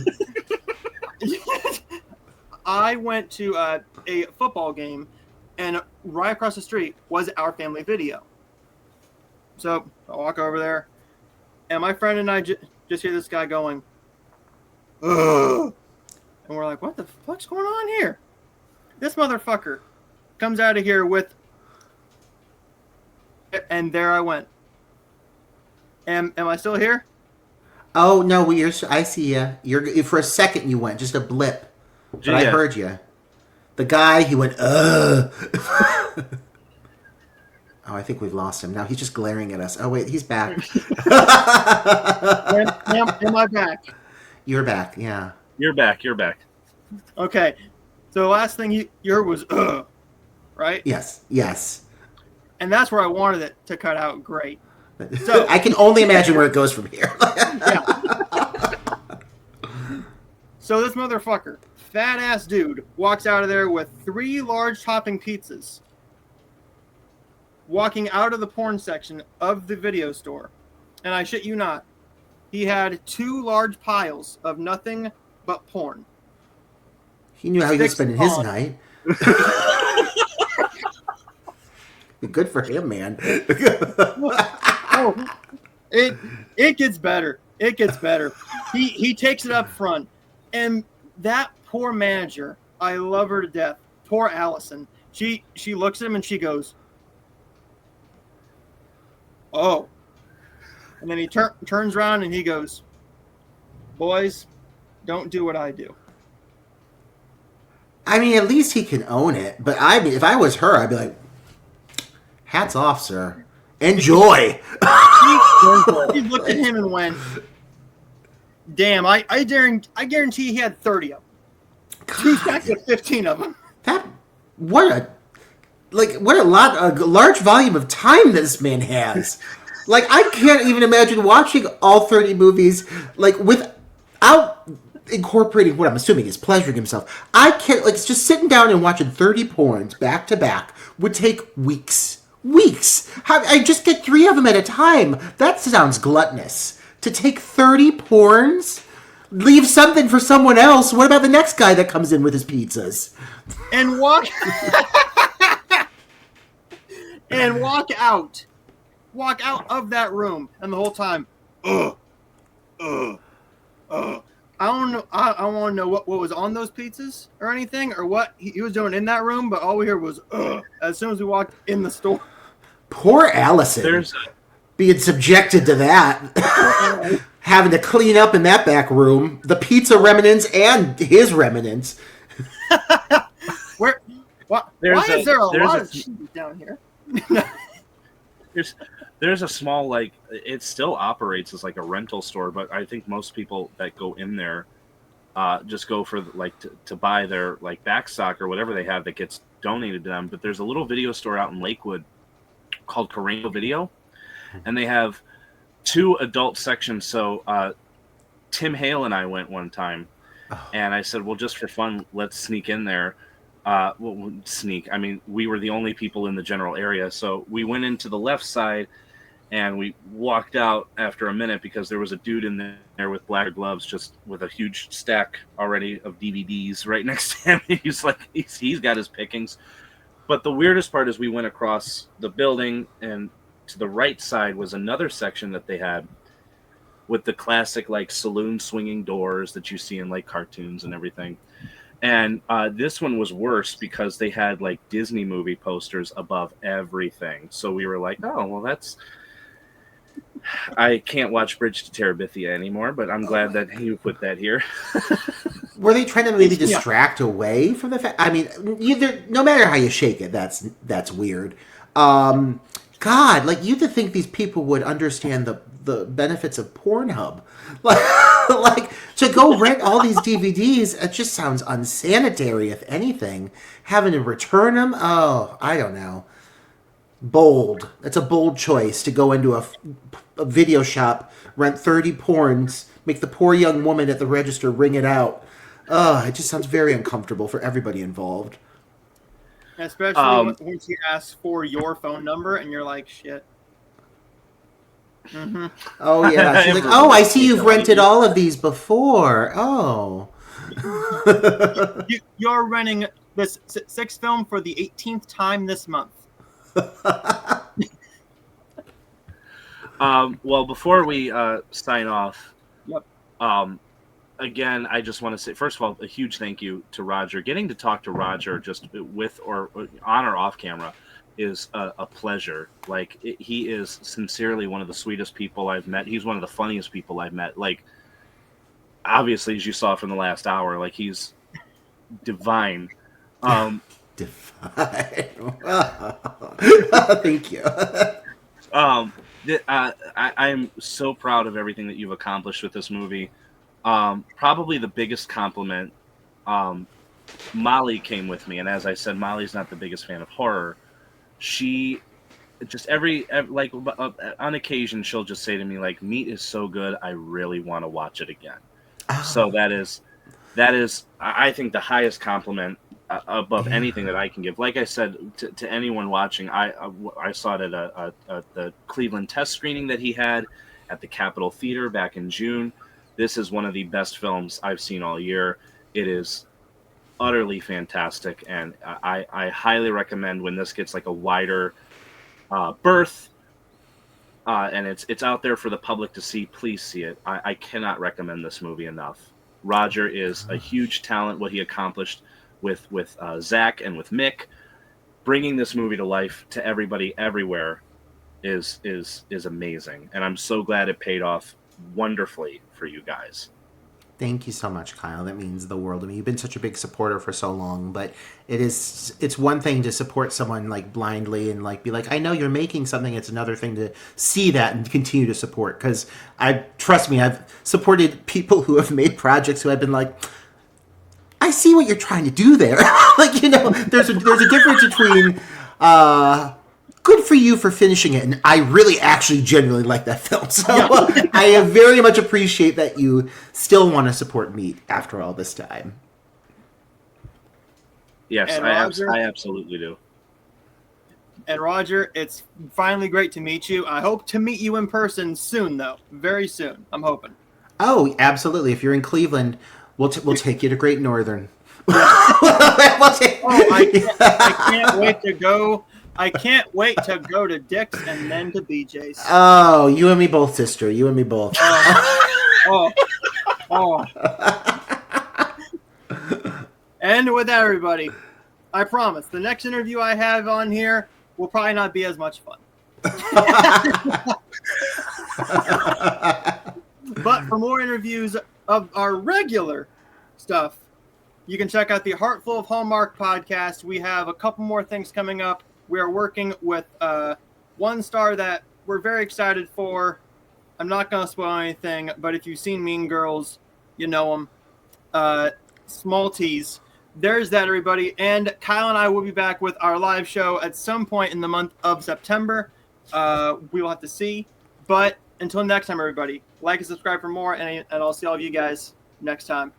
I went to a football game, and right across the street was Our Family Video. So I walk over there, and my friend and I just hear this guy going, ugh. And we're like, what the fuck's going on here? This motherfucker comes out of here with... And there I went. Am I still here?
Oh, no, I see you. For a second you went, just a blip. But I heard you. The guy, he went, ugh. Oh, I think we've lost him. Now he's just glaring at us. Oh, wait, he's back.
Am I back?
You're back, yeah.
You're back. You're back.
Okay. So the last thing you heard was right?
Yes, yes.
And that's where I wanted it to cut out. Great. So
I can only imagine where it goes from here.
yeah. So this motherfucker, fat ass dude, walks out of there with 3 large topping pizzas. Walking out of the porn section of the video store. And I shit you not, he had 2 large piles of nothing but porn.
He knew how he was spending his
on.
night. Good for him, man.
Oh, it gets better. It gets better. He takes it up front, and that poor manager, I love her to death. Poor Allison. She looks at him and she goes, "Oh," and then he turns around and he goes, "Boys, don't do what I do."
I mean, at least he can own it. But if I was her, I'd be like, hats off, sir. Enjoy.
He looked at him and went, "Damn, I guarantee he had 30 of them. 2 stacks of 15 of them."
What a large volume of time this man has. Like, I can't even imagine watching all 30 movies like without incorporating what I'm assuming is pleasuring himself. I can't, like, just sitting down and watching 30 porns back to back would take weeks. I just get 3 of them at a time. That sounds gluttonous. To take 30 porns, leave something for someone else. What about the next guy that comes in with his pizzas?
And walk out of that room, and the whole time, I don't know. I want to know what was on those pizzas or anything, or what he was doing in that room. But all we heard was as soon as we walked in the store.
Poor Allison. Being subjected to that. Having to clean up in that back room. The pizza remnants and his remnants.
Why is there a lot of cheese down here?
There's a small, like, it still operates as like a rental store, but I think most people that go in there just go for like to buy their like back stock or whatever they have that gets donated to them. But there's a little video store out in Lakewood called Carango Video, and they have 2 adult sections. So Tim Hale and I went one time, and I said, well, just for fun, let's sneak in there. Sneak. I mean, we were the only people in the general area, so we went into the left side, and we walked out after a minute because there was a dude in there with black gloves, just with a huge stack already of DVDs right next to him. He's like, he's got his pickings. But the weirdest part is we went across the building, and to the right side was another section that they had with the classic like saloon swinging doors that you see in like cartoons and everything. And this one was worse because they had like Disney movie posters above everything. So we were like, oh, well, that's... I can't watch Bridge to Terabithia anymore, but I'm glad that you put that here.
Were they trying to maybe distract away from the fact? I mean, no matter how you shake it, that's weird. God, like, you'd think these people would understand the benefits of Pornhub. Like to go rent all these DVDs, it just sounds unsanitary, if anything. Having to return them, oh, I don't know. Bold. That's a bold choice to go into a video shop, rent 30 porns, make the poor young woman at the register ring it out. It just sounds very uncomfortable for everybody involved.
Especially once you ask for your phone number and you're like, shit. Mm-hmm.
Oh, yeah. She's like, oh, I see you've rented all of these before. Oh.
You're renting this 6th film for the 18th time this month.
Well, before we sign off,
yep.
Again, I just want to say, first of all, a huge thank you to Roger. Getting to talk to Roger just with or on or off camera is a pleasure. Like, he is sincerely one of the sweetest people I've met. He's one of the funniest people I've met. Like, obviously, as you saw from the last hour, like, he's divine.
Divide. Thank you.
I'm so proud of everything that you've accomplished with this movie. Probably the biggest compliment. Molly came with me, and as I said, Molly's not the biggest fan of horror. She just like on occasion she'll just say to me like, "Meat is so good, I really want to watch it again." So that is I think the highest compliment above anything that I can give. Like I said to anyone watching, I saw it at the Cleveland test screening that he had at the Capitol Theater back in June. This is one of the best films I've seen all year. It is utterly fantastic, and I highly recommend when this gets like a wider berth and it's out there for the public to see. Please see it. I cannot recommend this movie enough. Roger is a huge talent. What he accomplished with Zach and with Mick, bringing this movie to life to everybody everywhere, is amazing, and I'm so glad it paid off wonderfully for you guys.
Thank you so much, Kyle. That means the world to me. You've been such a big supporter for so long, but it's one thing to support someone like blindly and like be like, I know you're making something. It's another thing to see that and continue to support. Because trust me, I've supported people who have made projects who I've been like, I see what you're trying to do there. Like, there's a difference between good for you for finishing it, and I really actually genuinely like that film. So I very much appreciate that you still want to support Meat after all this time.
Yes, I absolutely do.
And Roger, it's finally great to meet you. I hope to meet you in person soon, though. Very soon, I'm hoping.
Oh, absolutely. If you're in Cleveland, we'll take you to Great Northern.
I can't wait to go. I can't wait to go to Dick's and then to BJ's.
Oh, you and me both, sister. You and me both.
Oh. And with that, everybody, I promise the next interview I have on here will probably not be as much fun. But for more interviews of our regular stuff, you can check out the Heartful of Hallmark podcast. We have a couple more things coming up. We are working with one star that we're very excited for. I'm not going to spoil anything, but if you've seen Mean Girls, you know them. Small tease. There's that, everybody. And Kyle and I will be back with our live show at some point in the month of September. We will have to see. But until next time, everybody, like and subscribe for more, and I'll see all of you guys next time.